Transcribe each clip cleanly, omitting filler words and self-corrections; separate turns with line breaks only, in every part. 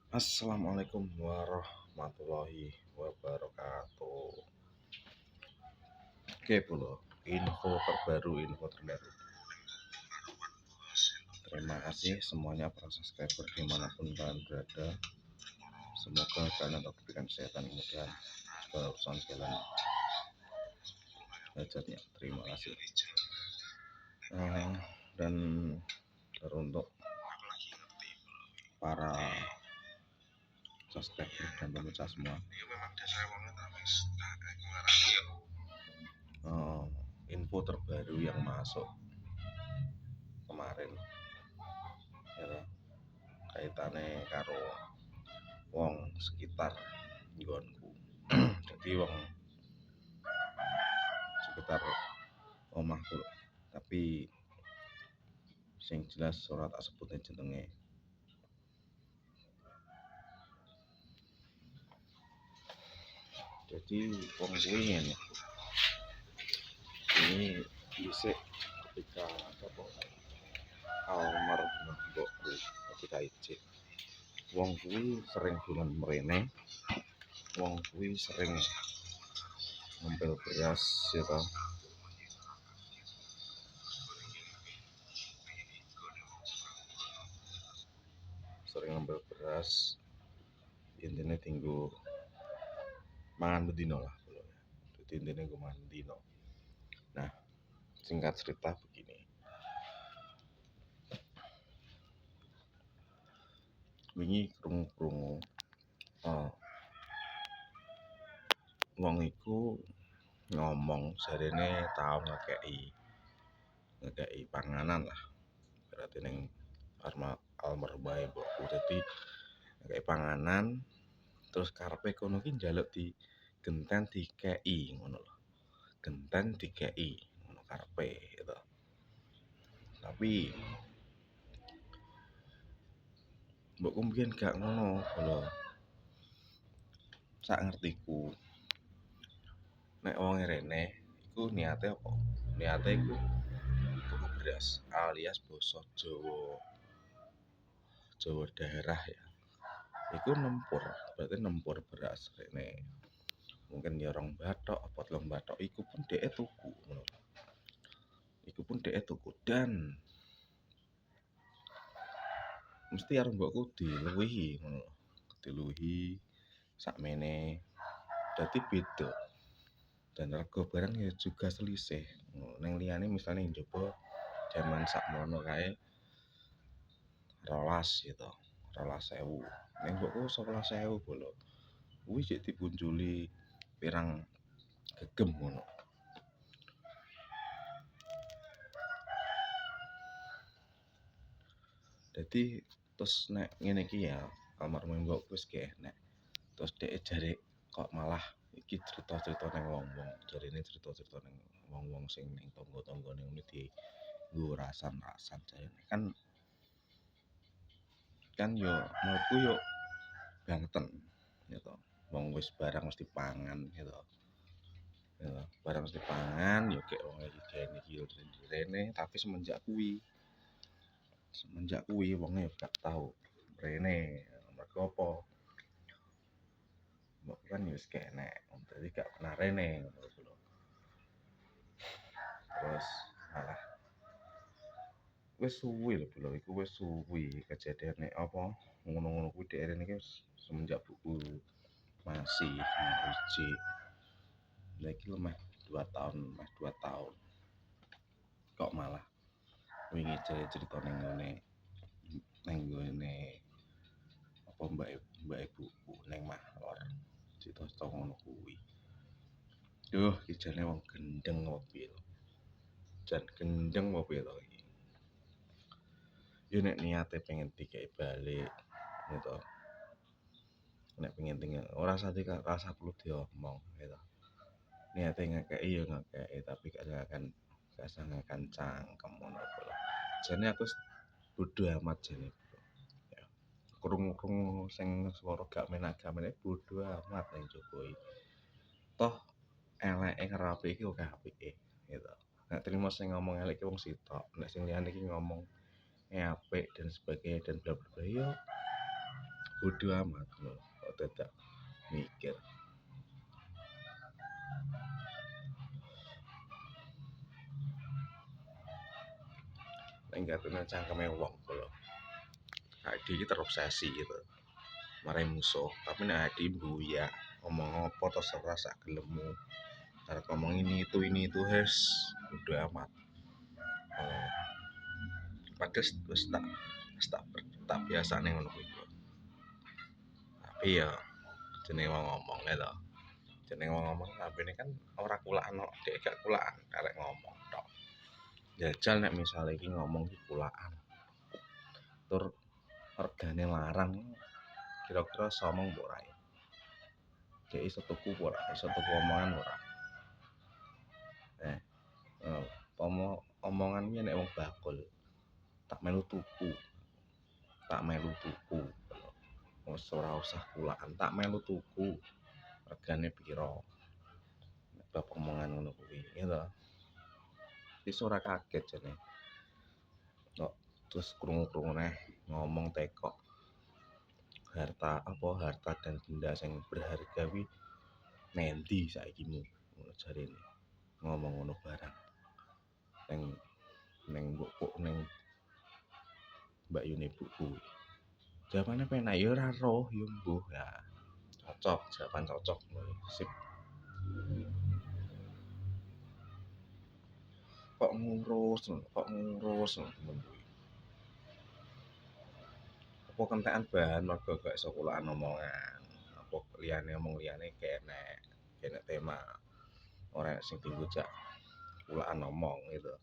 Assalamualaikum warahmatullahi wabarakatuh. Oke, Bro. Info terbaru. Terima kasih semuanya para subscriber dimanapun kalian berada. Semoga kalian tetap diberikan kesehatan, kemudian segala urusan jalan hajatnya. Terima kasih. Dan untuk para subscriber dan pemirsa semua, info terbaru yang masuk kemarin ya, kaitannya karo wong sekitar nggonku. Jadi wong sekitar omahku, tapi sing jelas ora tak sebutne jenenge. Jadi wong kuwi ngene. Ini dhisik ketika apa almarhum mbokku ketika ijik. Wong kuwi sering dolan mrene. Wong kuwi sering ngempel beras ya toh. Sering ngempel beras. Intine tinggu mangan bedino lah. Jadi intine gue mangan bedino. Nah, singkat cerita begini. Wingi krungu-krungu wong iku ngomong jarene tau ngekei panganan lah. Berarti ning almarhumah mbokku. Jadi ngekei panganan terus karepe kono ki njaluk di genten dikei ngono lho. Genten dikei ngono karepe gitu. Tapi mbokku mbiyen gak ngono lho. Sak ngertiku nek wong rene iku niate apa? Niate iku tuku beras alias basa Jawa daerah ya. Iku nempur, berarti nempur beras rene. Mungkin ya 2 bathok apa 3 bathok iku pun dhek tuku ngono. Iku pun dhek tuku dan mesti karo mbokku diluwihi ngono. Diluwihi sakmene. Dadi beda. Dan rego barang ya juga selisih. Neng liyane misalnya njaba jaman sakmono kae 12 gitu. 12.000. Neng mbokku 11.000 bolo. Kuwi jek dipunjuli pirang gegem ngono. Jadi terus nek ngene iki ya, almarhum mbokku wis ge enek. Terus dhek jare kok malah iki cerita-cerita ning wong-wong. Jarine cerita-cerita ning wong-wong sing ning tangga-tanggane ngene di nggo rasan-rasan jarine. Kan yo menurutku yo bangten gitu. Wong wis barang mesti pangan gitu. Ya, barang mesti pangan yo kek wong iki rene tapi semenjak kuwi wonge gak tau rene. Mergo apa? Mbok kan wis kenek, dadi gak pernah rene ngono lho. Terus malah wis suwi lho bro, iku wis suwi kejadiane apa ngono-ngono kuwi dhek rene iki semenjak buku masih iji. Lah iki meh 2 tahun, meh 2 tahun. Kok malah wingi cerita ning ngene apa mbak ibuku ning Mahlor. Cerita ngono kuwi. Duh, iki jane wong gendeng apa piye to? Jan gendeng apa piye to iki? Yo nek niate pengen dikei balik gitu. Nek pengen tinggal ora rasa perlu diomong gitu. Niate ngekei yo ngekei tapi gak sangakan cangkem ngono lho. Jane aku bodo amat jane. Ya. Krungu-krungu sing swara gak menagame bodo amat ning jowo iki. Toh eleke karo apike iki akeh apike gitu. Nek trimo sing ngomong elek ki wong sitok, nek sing liyane iki ngomong apik dan sebagainya dan bla bla bla yo bodo amat ngono kok dadak mikir nek ngatine cangkeme wong kula ade iki terobsesi gitu marai musuh tapi nek ade mbuyak ngomong apa terserah sak gelemmu arep ngomong ini itu hes bodo amat padahal wis tak biasane ngono kuwi tapi ya jenenge wong ngomong ya to jenenge wong ngomong apene kan ora kulaan kok dek gak kulaan arek ngomong tok jajal nek misale iki ngomong iki kulaan tur regane larang kira-kira somong mbok ora dek iso tuku ora iso tuku omongan ora omongan iki nek wong bakul tak melu tuku wis ora usah kulaan tak melu tuku regane piro bab omongan ngono kuwi ya to wis ora kaget jane kok terus krungu-krungu neh ngomong tekok harta dan benda sing berharga kuwi nendi saiki mu ngono jarene ngomong ngono barang neng mbokku neng Mbak Yuni buku jawabane penak ya ora roh ya mbuh ya cocok jawaban cocok sip kok ngurus apa kentekan bahan mergo gak iso kulaan omongan apa liyane omong liyane kene tema ora sing dienggo jak kulaan omong gitu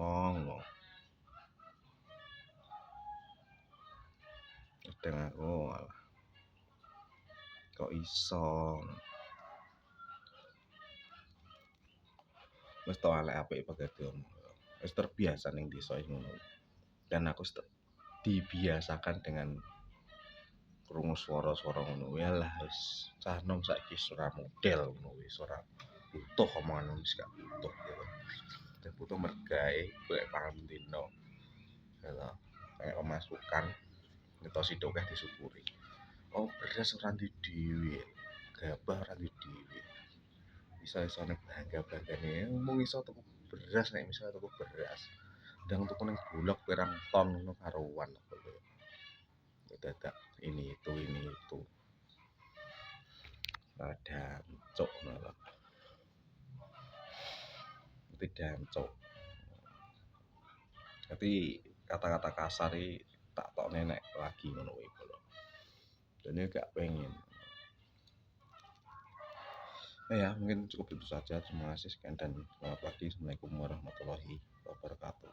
ngomong kadang aku malah kok iso wis to alek apik pegadaian wis terbiasa ning desa iki ngono dan aku dibiasakan dengan krungu swara-swara ngono kuwi lah wis cah nom saiki ora model ngono wis ora butuh omongan wis gak butuh gitu dan butuh mergae golek pangan dino gitu kayak pemasukan kita sithik akeh disyukuri oh beras ora ndi dhewe gabah ora ndi dhewe iso-isone bangga-banggane mung iso tuku beras nek misal tuku beras ndang tuku ning Bulog pirang ton ngono karuan dadak ini itu ada cok ngono tidak cok tapi kata-kata kasar iki tak tok nenek lagi ngono kuwi lho dan gak pengen ya mungkin cukup itu saja terima kasih sekian dan selamat pagi assalamualaikum warahmatullahi wabarakatuh